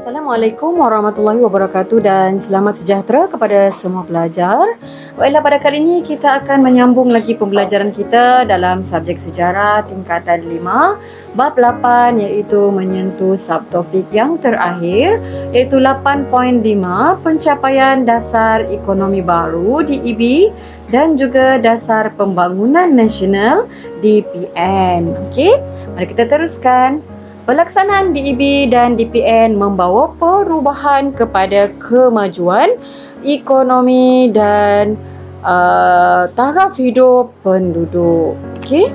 Assalamualaikum warahmatullahi wabarakatuh dan selamat sejahtera kepada semua pelajar. Baiklah, pada kali ini kita akan menyambung lagi pembelajaran kita dalam subjek sejarah tingkatan 5 bab 8, iaitu menyentuh subtopik yang terakhir, iaitu 8.5 pencapaian dasar ekonomi baru DEB dan juga dasar pembangunan nasional DPN. Okey, mari kita teruskan. Pelaksanaan DEB dan DPN membawa perubahan kepada kemajuan ekonomi dan taraf hidup penduduk. Okey.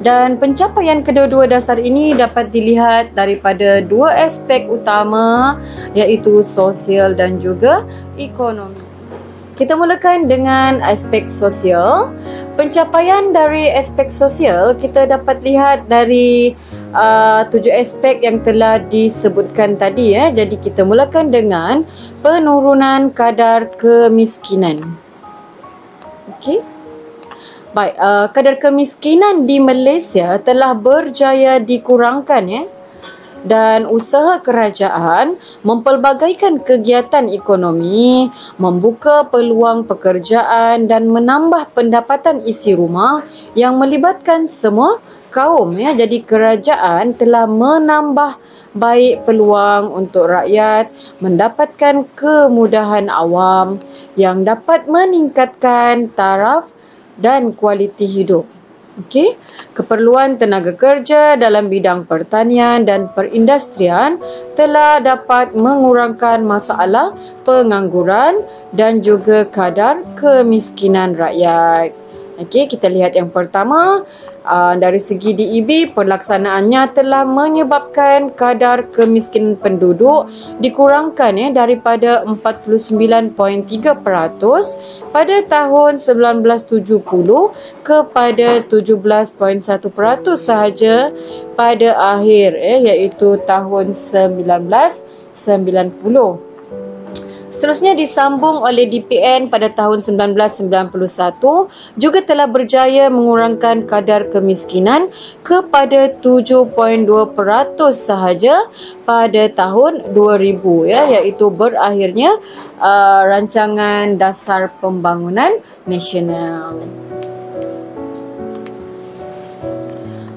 Dan pencapaian kedua-dua dasar ini dapat dilihat daripada dua aspek utama, iaitu sosial dan juga ekonomi. Kita mulakan dengan aspek sosial. Pencapaian dari aspek sosial kita dapat lihat dari 7 aspek yang telah disebutkan tadi. Jadi kita mulakan dengan penurunan kadar kemiskinan. Okey. Baik, kadar kemiskinan di Malaysia telah berjaya dikurangkan dan usaha kerajaan mempelbagaikan kegiatan ekonomi, membuka peluang pekerjaan dan menambah pendapatan isi rumah yang melibatkan semua kaum. Jadi kerajaan telah menambah baik peluang untuk rakyat mendapatkan kemudahan awam yang dapat meningkatkan taraf dan kualiti hidup. Okey, keperluan tenaga kerja dalam bidang pertanian dan perindustrian telah dapat mengurangkan masalah pengangguran dan juga kadar kemiskinan rakyat. Okey, kita lihat yang pertama. Dari segi DEB, pelaksanaannya telah menyebabkan kadar kemiskinan penduduk dikurangkan daripada 49.3% pada tahun 1970 kepada 17.1% sahaja pada akhir iaitu tahun 1990. Seterusnya disambung oleh DPN pada tahun 1991 juga telah berjaya mengurangkan kadar kemiskinan kepada 7.2% sahaja pada tahun 2000 iaitu berakhirnya rancangan dasar pembangunan nasional.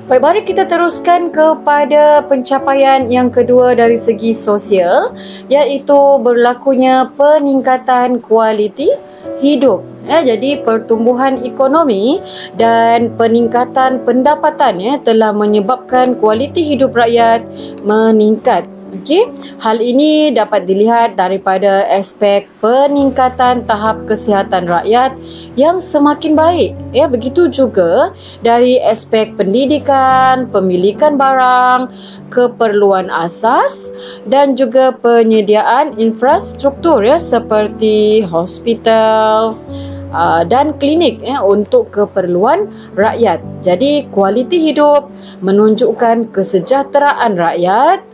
Baik, mari kita teruskan kepada pencapaian yang kedua dari segi sosial, iaitu berlakunya peningkatan kualiti hidup. Jadi pertumbuhan ekonomi dan peningkatan pendapatan telah menyebabkan kualiti hidup rakyat meningkat. Okey, hal ini dapat dilihat daripada aspek peningkatan tahap kesihatan rakyat yang semakin baik. Begitu juga dari aspek pendidikan, pemilikan barang, keperluan asas dan juga penyediaan infrastruktur seperti hospital dan klinik untuk keperluan rakyat. Jadi kualiti hidup menunjukkan kesejahteraan rakyat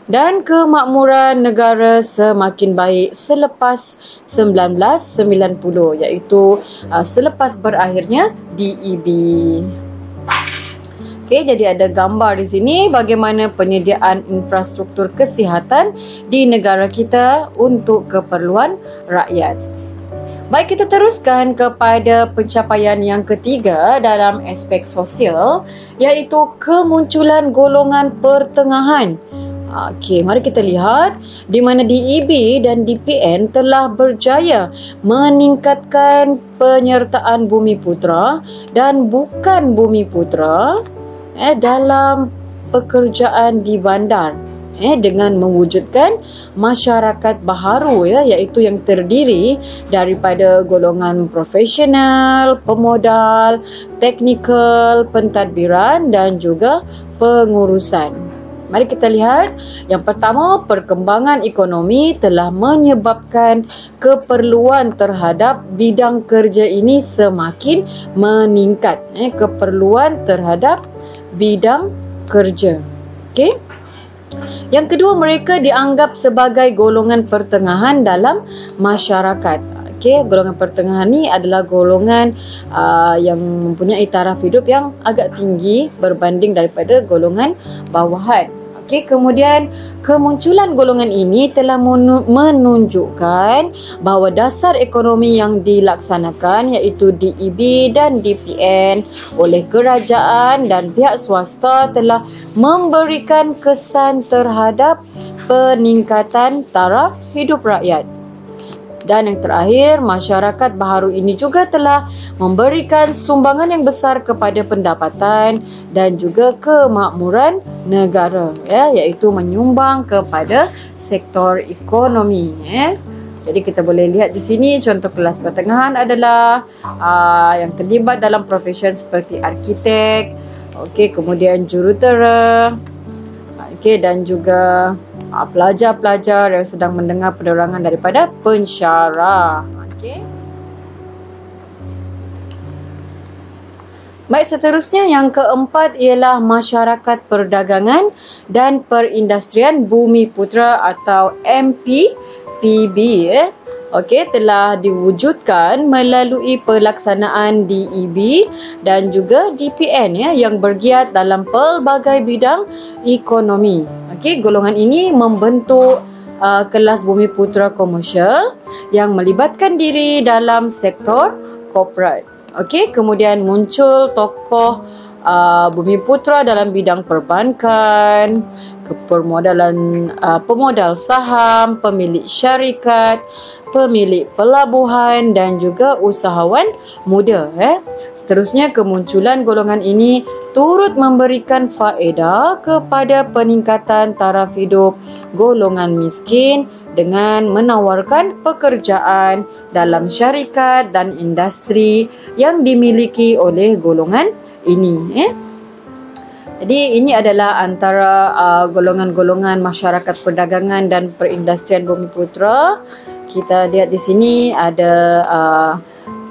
dan kemakmuran negara semakin baik selepas 1990, iaitu selepas berakhirnya DEB. Okey, jadi ada gambar di sini bagaimana penyediaan infrastruktur kesihatan di negara kita untuk keperluan rakyat. Baik, kita teruskan kepada pencapaian yang ketiga dalam aspek sosial, iaitu kemunculan golongan pertengahan. Okey, mari kita lihat di mana DEB dan DPN telah berjaya meningkatkan penyertaan Bumiputera dan bukan Bumiputera dalam pekerjaan di bandar dengan mewujudkan masyarakat baharu iaitu yang terdiri daripada golongan profesional, pemodal, teknikal, pentadbiran dan juga pengurusan. Mari kita lihat. Yang pertama, perkembangan ekonomi telah menyebabkan keperluan terhadap bidang kerja ini semakin meningkat. Keperluan terhadap bidang kerja. Okey. Yang kedua, mereka dianggap sebagai golongan pertengahan dalam masyarakat. Okey, golongan pertengahan ni adalah golongan yang mempunyai taraf hidup yang agak tinggi berbanding daripada golongan bawahan. Okey, kemudian kemunculan golongan ini telah menunjukkan bahawa dasar ekonomi yang dilaksanakan iaitu DEB dan DPN oleh kerajaan dan pihak swasta telah memberikan kesan terhadap peningkatan taraf hidup rakyat. Dan yang terakhir, masyarakat baharu ini juga telah memberikan sumbangan yang besar kepada pendapatan dan juga kemakmuran negara, iaitu menyumbang kepada sektor ekonomi. Jadi kita boleh lihat di sini contoh kelas pertengahan adalah yang terlibat dalam profesi seperti arkitek, kemudian jurutera, dan juga pelajar-pelajar yang sedang mendengar penerangan daripada pensyarah. Baik, seterusnya yang keempat ialah masyarakat perdagangan dan perindustrian Bumiputera atau MPPB. Telah diwujudkan melalui pelaksanaan DEB dan juga DPN yang bergiat dalam pelbagai bidang ekonomi. Golongan ini membentuk kelas Bumiputera komersial yang melibatkan diri dalam sektor korporat. Kemudian muncul tokoh Bumiputera dalam bidang perbankan, pemodal saham, pemilik syarikat, pemilik pelabuhan dan juga usahawan muda. Seterusnya, kemunculan golongan ini turut memberikan faedah kepada peningkatan taraf hidup golongan miskin dengan menawarkan pekerjaan dalam syarikat dan industri yang dimiliki oleh golongan ini. Jadi ini adalah antara golongan-golongan masyarakat perdagangan dan perindustrian Bumiputera. Kita lihat di sini ada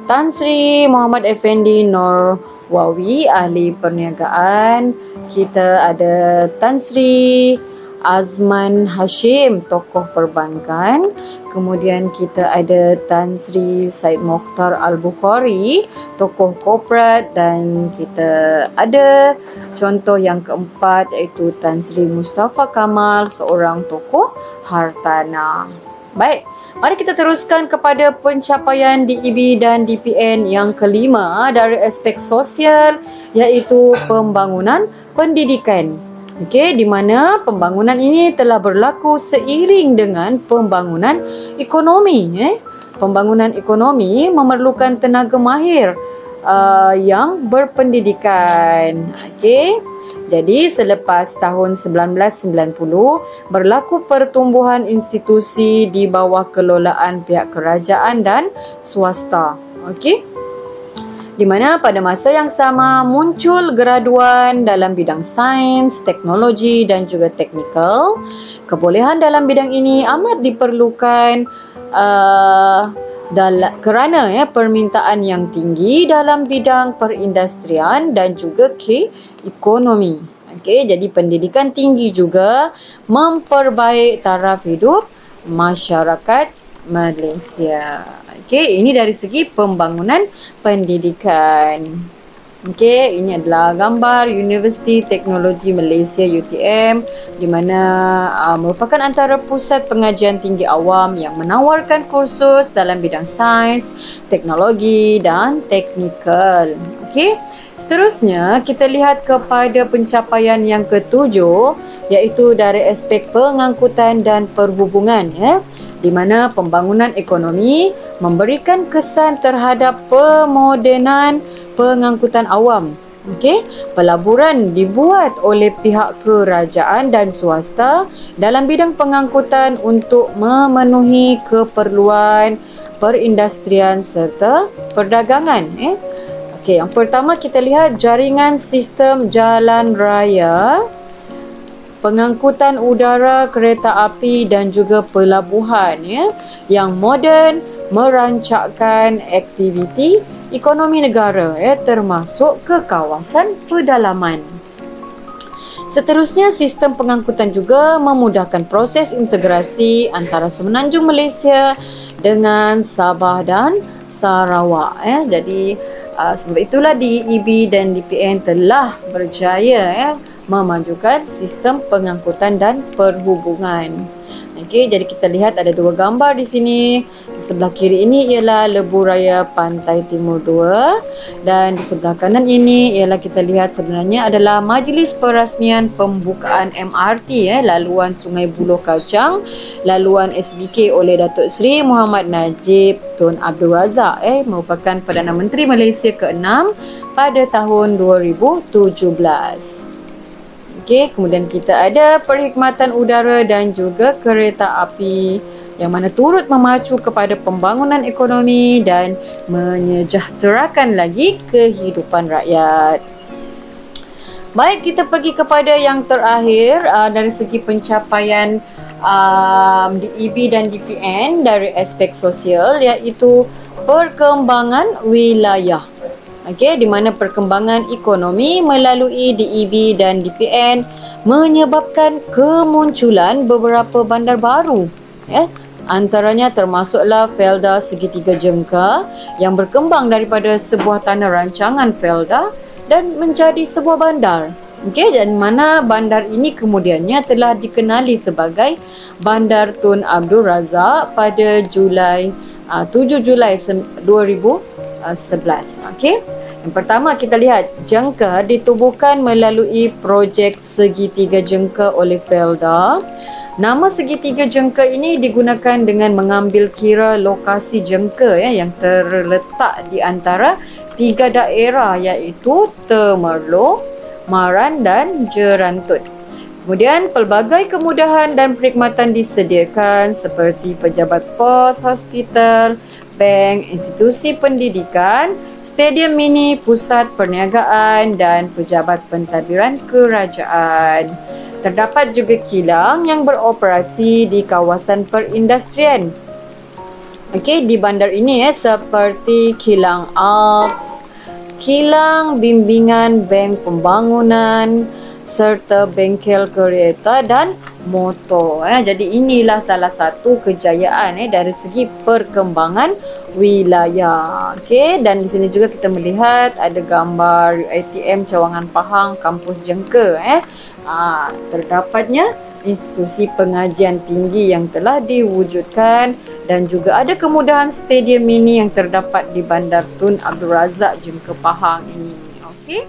Tan Sri Muhammad Effendi Norwawi, ahli perniagaan. Kita ada Tan Sri Azman Hashim, tokoh perbankan. Kemudian kita ada Tan Sri Said Mokhtar Al-Bukhari, tokoh korporat. Dan kita ada contoh yang keempat iaitu Tan Sri Mustafa Kamal, seorang tokoh hartanah. Baik, mari kita teruskan kepada pencapaian DEB dan DPN yang kelima dari aspek sosial, iaitu pembangunan pendidikan. Di mana pembangunan ini telah berlaku seiring dengan pembangunan ekonomi. Pembangunan ekonomi memerlukan tenaga mahir yang berpendidikan. Jadi selepas tahun 1990 berlaku pertumbuhan institusi di bawah kelolaan pihak kerajaan dan swasta. Di mana pada masa yang sama muncul graduan dalam bidang sains, teknologi dan juga teknikal. Kebolehan dalam bidang ini amat diperlukan kerana permintaan yang tinggi dalam bidang perindustrian dan juga ekonomi. Jadi pendidikan tinggi juga memperbaik taraf hidup masyarakat Malaysia. Ini dari segi pembangunan pendidikan. Ini adalah gambar Universiti Teknologi Malaysia UTM, di mana merupakan antara pusat pengajian tinggi awam yang menawarkan kursus dalam bidang sains, teknologi dan teknikal. Seterusnya, kita lihat kepada pencapaian yang ketujuh, iaitu dari aspek pengangkutan dan perhubungan, di mana pembangunan ekonomi memberikan kesan terhadap pemodenan pengangkutan awam. Pelaburan dibuat oleh pihak kerajaan dan swasta dalam bidang pengangkutan untuk memenuhi keperluan perindustrian serta perdagangan. Yang pertama kita lihat jaringan sistem jalan raya, pengangkutan udara, kereta api dan juga pelabuhan yang moden merancangkan aktiviti ekonomi negara termasuk ke kawasan pedalaman. Seterusnya, sistem pengangkutan juga memudahkan proses integrasi antara semenanjung Malaysia dengan Sabah dan Sarawak. Jadi sebab itulah DEB dan DPN telah berjaya memajukan sistem pengangkutan dan perhubungan. Okey, jadi kita lihat ada dua gambar di sini. Di sebelah kiri ini ialah Lebuh Raya Pantai Timur 2 dan di sebelah kanan ini ialah kita lihat sebenarnya adalah majlis perasmian pembukaan MRT laluan Sungai Buloh Kacang, laluan SBK oleh Datuk Seri Muhammad Najib Tun Abdul Razak merupakan Perdana Menteri Malaysia ke-6 pada tahun 2017. Okey, kemudian kita ada perkhidmatan udara dan juga kereta api yang mana turut memacu kepada pembangunan ekonomi dan menyejahterakan lagi kehidupan rakyat. Baik, kita pergi kepada yang terakhir dari segi pencapaian DEB dan DPN dari aspek sosial, iaitu perkembangan wilayah. Okey, di mana perkembangan ekonomi melalui DEB dan DPN menyebabkan kemunculan beberapa bandar baru. Antaranya termasuklah Felda Segitiga Jengka yang berkembang daripada sebuah tanah rancangan Felda dan menjadi sebuah bandar. Okey, dan mana bandar ini kemudiannya telah dikenali sebagai Bandar Tun Abdul Razak pada 7 Julai 2011. Okey. Yang pertama kita lihat Jengka ditubuhkan melalui projek Segitiga Jengka oleh Felda. Nama Segitiga Jengka ini digunakan dengan mengambil kira lokasi jengka yang terletak di antara 3 daerah iaitu Temerloh, Maran dan Jerantut. Kemudian pelbagai kemudahan dan perkhidmatan disediakan seperti pejabat pos, hospital, bank, institusi pendidikan, stadium mini, pusat perniagaan dan pejabat pentadbiran kerajaan. Terdapat juga kilang yang beroperasi di kawasan perindustrian. Okey, di bandar ini seperti kilang Alps, kilang bimbingan bank pembangunan, serta bengkel kereta dan motor. Jadi inilah salah satu kejayaan dari segi perkembangan wilayah. Okey, dan di sini juga kita melihat ada gambar UiTM Cawangan Pahang Kampus Jengka. Terdapatnya institusi pengajian tinggi yang telah diwujudkan dan juga ada kemudahan stadium mini yang terdapat di Bandar Tun Abdul Razak Jengka Pahang ini. Okey.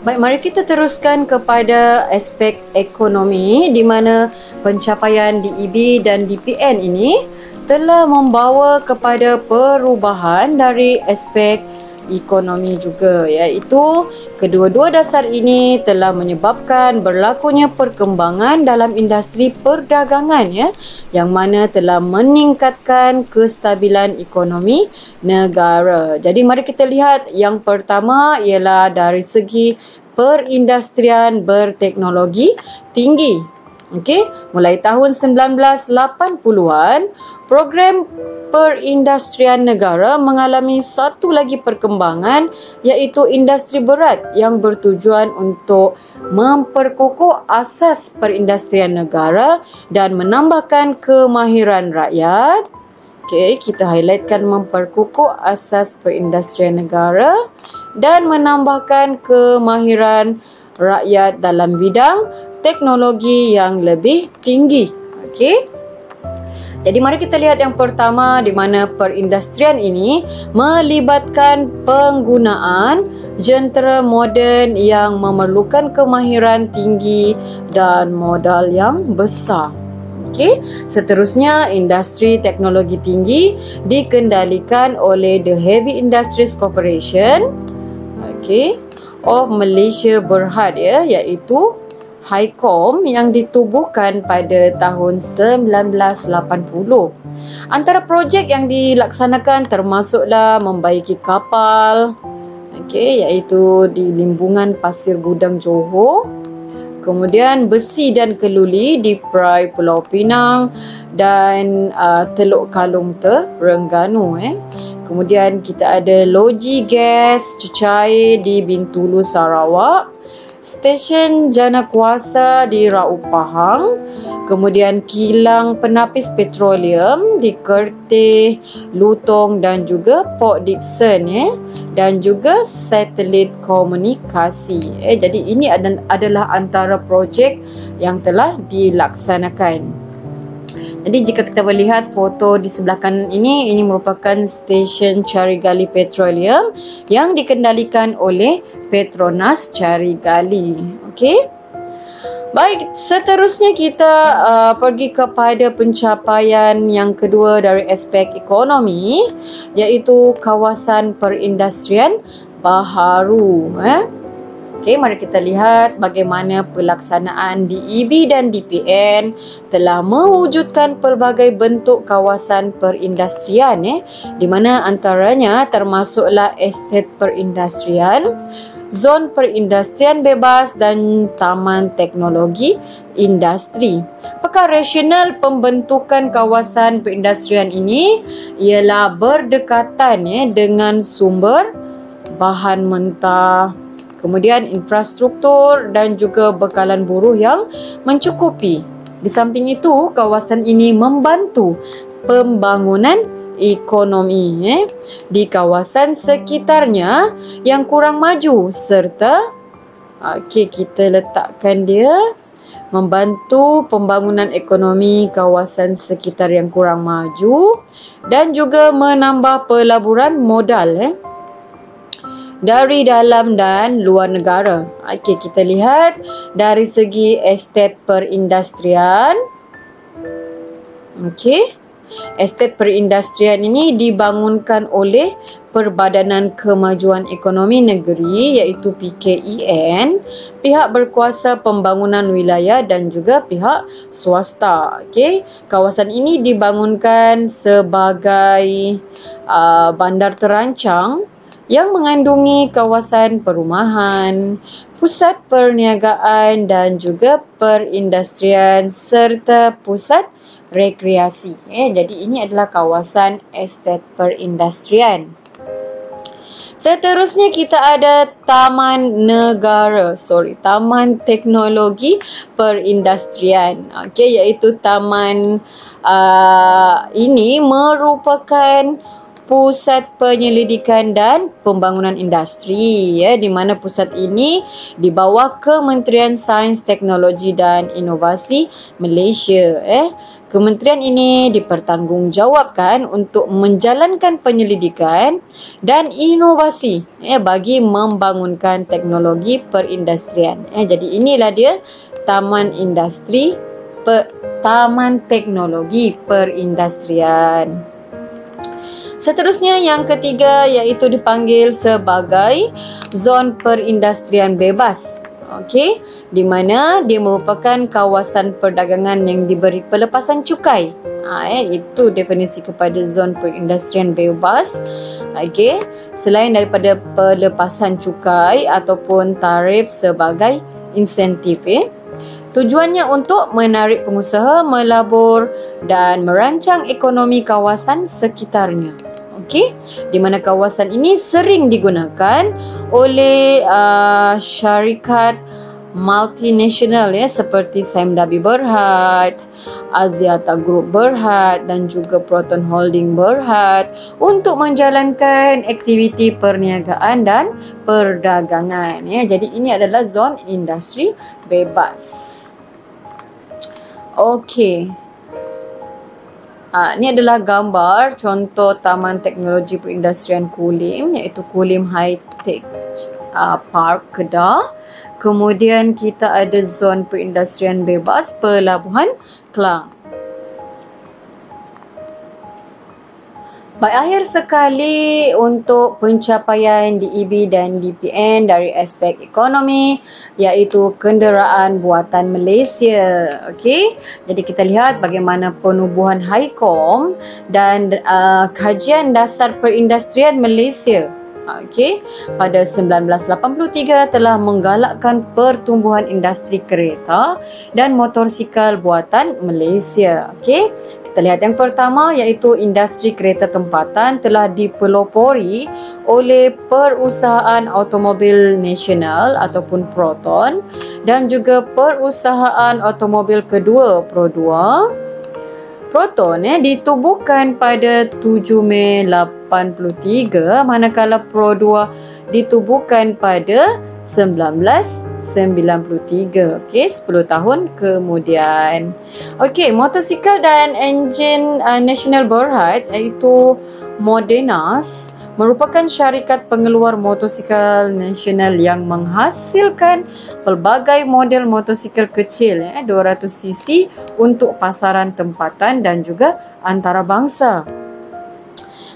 Baik, mari kita teruskan kepada aspek ekonomi di mana pencapaian DEB dan DPN ini telah membawa kepada perubahan dari aspek ekonomi juga, iaitu kedua-dua dasar ini telah menyebabkan berlakunya perkembangan dalam industri perdagangan yang mana telah meningkatkan kestabilan ekonomi negara. Jadi mari kita lihat yang pertama ialah dari segi perindustrian berteknologi tinggi. Okey, mulai tahun 1980-an, program perindustrian negara mengalami satu lagi perkembangan iaitu industri berat yang bertujuan untuk memperkukuh asas perindustrian negara dan menambahkan kemahiran rakyat. Okey, kita highlightkan memperkukuh asas perindustrian negara dan menambahkan kemahiran rakyat dalam bidang teknologi yang lebih tinggi. Okey. Jadi mari kita lihat yang pertama di mana perindustrian ini melibatkan penggunaan jentera moden yang memerlukan kemahiran tinggi dan modal yang besar. Okey, seterusnya industri teknologi tinggi dikendalikan oleh The Heavy Industries Corporation of Malaysia Berhad iaitu HICOM yang ditubuhkan pada tahun 1980. Antara projek yang dilaksanakan termasuklah membaiki kapal, iaitu di Limbungan Pasir Gudang Johor, kemudian besi dan keluli di Perai Pulau Pinang dan Teluk Kalung Terengganu. Kemudian kita ada loji gas cecair di Bintulu Sarawak, stesen Janakuasa di Raub Pahang, kemudian kilang penapis petroleum di Kerteh, Lutong dan juga Port Dickson dan juga satelit komunikasi. Jadi ini adalah antara projek yang telah dilaksanakan. Jadi jika kita melihat foto di sebelah kanan ini merupakan stesen Carigali Petroleum yang dikendalikan oleh Petronas Carigali. Okey. Baik, seterusnya kita pergi kepada pencapaian yang kedua dari aspek ekonomi, iaitu kawasan perindustrian baharu. Okey, mari kita lihat bagaimana pelaksanaan DEB dan DPN telah mewujudkan pelbagai bentuk kawasan perindustrian di mana antaranya termasuklah estet perindustrian, zon perindustrian bebas dan taman teknologi industri. Perkara rasional pembentukan kawasan perindustrian ini ialah berdekatan dengan sumber bahan mentah, kemudian infrastruktur dan juga bekalan buruh yang mencukupi. Di samping itu, kawasan ini membantu pembangunan ekonomi di kawasan sekitarnya yang kurang maju serta kita letakkan dia membantu pembangunan ekonomi kawasan sekitar yang kurang maju dan juga menambah pelaburan modal dari dalam dan luar negara. Okey, kita lihat dari segi estet perindustrian. Okey. Estet perindustrian ini dibangunkan oleh Perbadanan Kemajuan Ekonomi Negeri iaitu PKEN, pihak berkuasa pembangunan wilayah dan juga pihak swasta. Okey, kawasan ini dibangunkan sebagai bandar terancang yang mengandungi kawasan perumahan, pusat perniagaan dan juga perindustrian serta pusat rekreasi. Jadi ini adalah kawasan estet perindustrian. Seterusnya kita ada Taman Teknologi Perindustrian. Okey, iaitu taman ini merupakan pusat penyelidikan dan pembangunan industri di mana pusat ini di bawah Kementerian Sains, Teknologi dan Inovasi Malaysia. Kementerian ini dipertanggungjawabkan untuk menjalankan penyelidikan dan inovasi bagi membangunkan teknologi perindustrian. Jadi inilah dia Taman Teknologi Perindustrian. Seterusnya yang ketiga iaitu dipanggil sebagai zon perindustrian bebas. Okey, di mana dia merupakan kawasan perdagangan yang diberi pelepasan cukai. Itu definisi kepada zon perindustrian bebas. Okey, selain daripada pelepasan cukai ataupun tarif sebagai insentif. Tujuannya untuk menarik pengusaha melabur dan merancang ekonomi kawasan sekitarnya. Okey, di mana kawasan ini sering digunakan oleh syarikat multinasional seperti Sime Darby Berhad, Axiata Group Berhad dan juga Proton Holding Berhad untuk menjalankan aktiviti perniagaan dan perdagangan. Jadi ini adalah zon industri bebas. Okey. Ini adalah gambar contoh Taman Teknologi Perindustrian Kulim iaitu Kulim High Tech Park Kedah. Kemudian kita ada zon perindustrian bebas Pelabuhan Klang. Baik, akhir sekali untuk pencapaian DEB dan DPN dari aspek ekonomi iaitu kenderaan buatan Malaysia. Okey, jadi kita lihat bagaimana penubuhan HICOM dan kajian dasar perindustrian Malaysia. Okey, pada 1983 telah menggalakkan pertumbuhan industri kereta dan motosikal buatan Malaysia. Okey, kita Kita lihat yang pertama iaitu industri kereta tempatan telah dipelopori oleh Perusahaan Automobil Nasional ataupun Proton dan juga Perusahaan Automobil Kedua Pro2. Proton ditubuhkan pada 7 Mei 83 manakala Pro2 ditubuhkan pada 1993. Okey, 10 tahun kemudian. Okey, motosikal dan enjin nasional Berhad iaitu Modenas merupakan syarikat pengeluar motosikal nasional yang menghasilkan pelbagai model motosikal kecil 200cc untuk pasaran tempatan dan juga antarabangsa.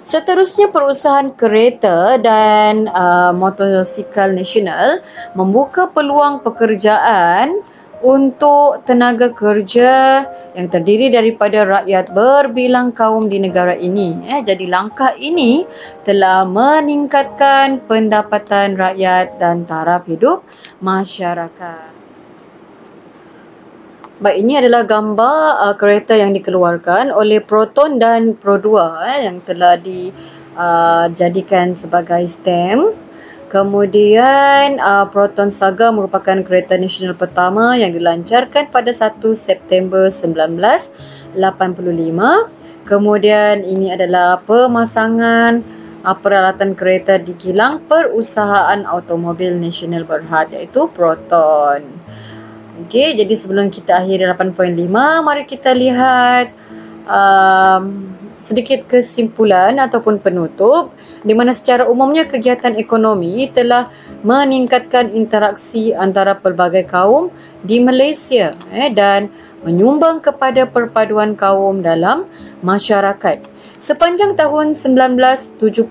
Seterusnya, perusahaan kereta dan motosikal nasional membuka peluang pekerjaan untuk tenaga kerja yang terdiri daripada rakyat berbilang kaum di negara ini. Jadi langkah ini telah meningkatkan pendapatan rakyat dan taraf hidup masyarakat. Baik, ini adalah gambar kereta yang dikeluarkan oleh Proton dan Pro2 yang telah dijadikan sebagai stem. Kemudian Proton Saga merupakan kereta nasional pertama yang dilancarkan pada 1 September 1985. Kemudian ini adalah pemasangan peralatan kereta di kilang Perusahaan Automobil Nasional Berhad iaitu Proton. Okey, jadi sebelum kita akhiri 8.5, mari kita lihat sedikit kesimpulan ataupun penutup di mana secara umumnya kegiatan ekonomi telah meningkatkan interaksi antara pelbagai kaum di Malaysia dan menyumbang kepada perpaduan kaum dalam masyarakat. Sepanjang tahun 1970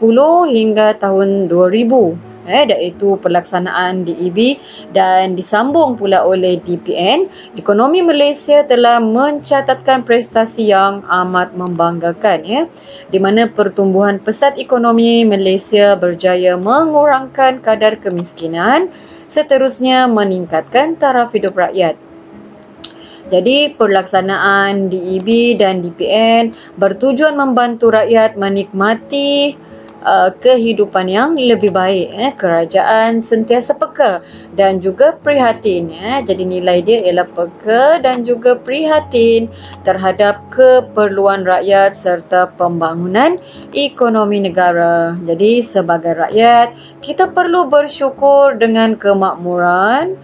hingga tahun 2000, iaitu pelaksanaan DEB dan disambung pula oleh DPN, ekonomi Malaysia telah mencatatkan prestasi yang amat membanggakan di mana pertumbuhan pesat ekonomi Malaysia berjaya mengurangkan kadar kemiskinan, seterusnya meningkatkan taraf hidup rakyat. Jadi pelaksanaan DEB dan DPN bertujuan membantu rakyat menikmati kehidupan yang lebih baik. Kerajaan sentiasa peka dan juga prihatin. Jadi nilai dia ialah peka dan juga prihatin terhadap keperluan rakyat serta pembangunan ekonomi negara. Jadi sebagai rakyat, kita perlu bersyukur dengan kemakmuran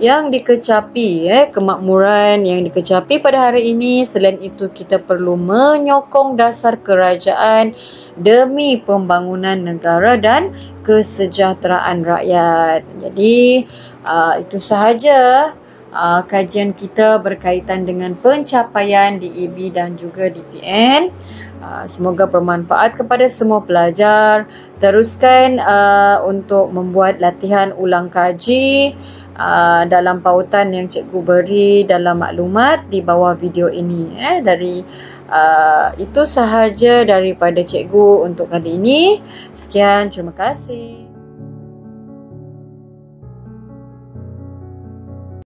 yang dikecapi, kemakmuran yang dikecapi pada hari ini. Selain itu, kita perlu menyokong dasar kerajaan demi pembangunan negara dan kesejahteraan rakyat. Jadi, itu sahaja kajian kita berkaitan dengan pencapaian DEB dan juga DPN. Semoga bermanfaat kepada semua pelajar. Teruskan untuk membuat latihan ulang kaji dalam pautan yang cikgu beri dalam maklumat di bawah video ini. Itu sahaja daripada cikgu untuk kali ini. Sekian, terima kasih.